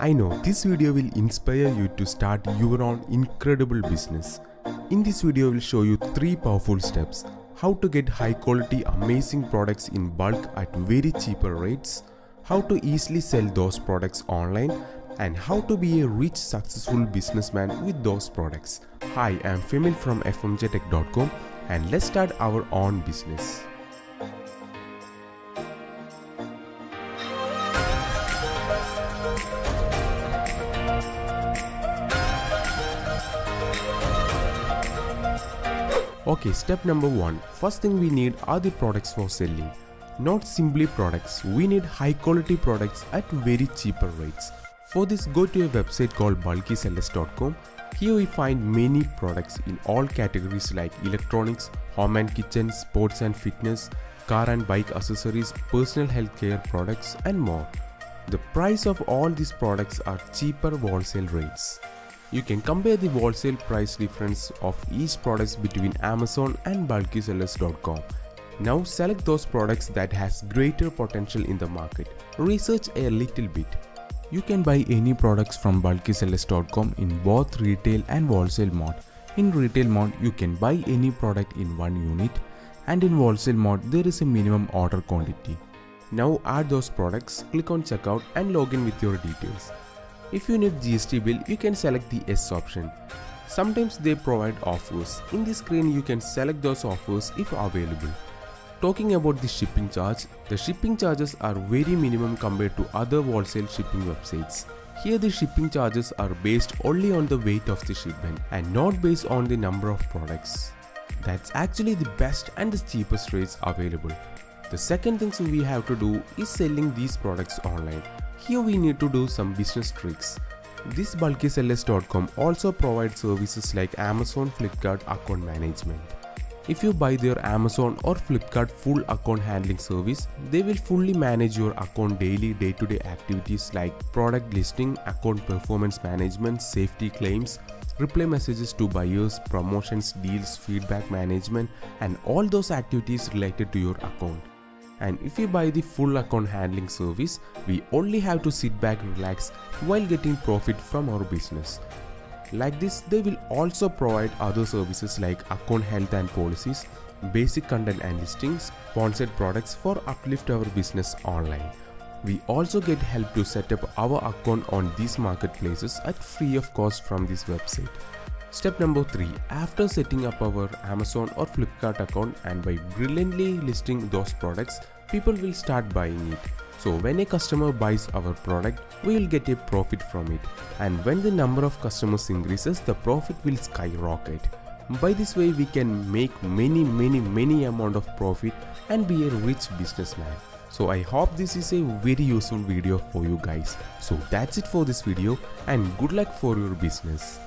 I know this video will inspire you to start your own incredible business. In this video, I will show you 3 powerful steps: how to get high quality amazing products in bulk at very cheaper rates, how to easily sell those products online, and how to be a rich successful businessman with those products. Hi, I am Femil from fmjtech.com and let's start our own business. Okay, step number 1. First thing we need are the products for selling. Not simply products, we need high quality products at very cheaper rates. For this, go to a website called bulkysellers.com. Here we find many products in all categories like electronics, home and kitchen, sports and fitness, car and bike accessories, personal healthcare products and more. The price of all these products are cheaper wholesale rates. You can compare the wholesale price difference of each product between Amazon and bulkysellers.com. Now select those products that has greater potential in the market. Research a little bit. You can buy any products from bulkysellers.com in both retail and wholesale mode. In retail mode, you can buy any product in one unit, and in wholesale mode, there is a minimum order quantity. Now add those products, click on checkout and log in with your details. If you need GST bill, you can select the yes option. Sometimes they provide offers. In this screen, you can select those offers if available. Talking about the shipping charge, the shipping charges are very minimum compared to other wholesale shipping websites. Here the shipping charges are based only on the weight of the shipment and not based on the number of products. That's actually the best and the cheapest rates available. The second thing we have to do is selling these products online. Here we need to do some business tricks. This bulkysellers.com also provides services like Amazon Flipkart account management. If you buy their Amazon or Flipkart full account handling service, they will fully manage your account daily day-to-day activities like product listing, account performance management, safety claims, reply messages to buyers, promotions, deals, feedback management, and all those activities related to your account. And if you buy the full account handling service, we only have to sit back and relax while getting profit from our business. Like this, they will also provide other services like account health and policies, basic content and listings, sponsored products for uplift our business online. We also get help to set up our account on these marketplaces at free of cost from this website. Step number 3. After setting up our Amazon or Flipkart account and by brilliantly listing those products, people will start buying it. So when a customer buys our product, we will get a profit from it. And when the number of customers increases, the profit will skyrocket. By this way, we can make many amount of profit and be a rich businessman. So I hope this is a very useful video for you guys. So that's it for this video and good luck for your business.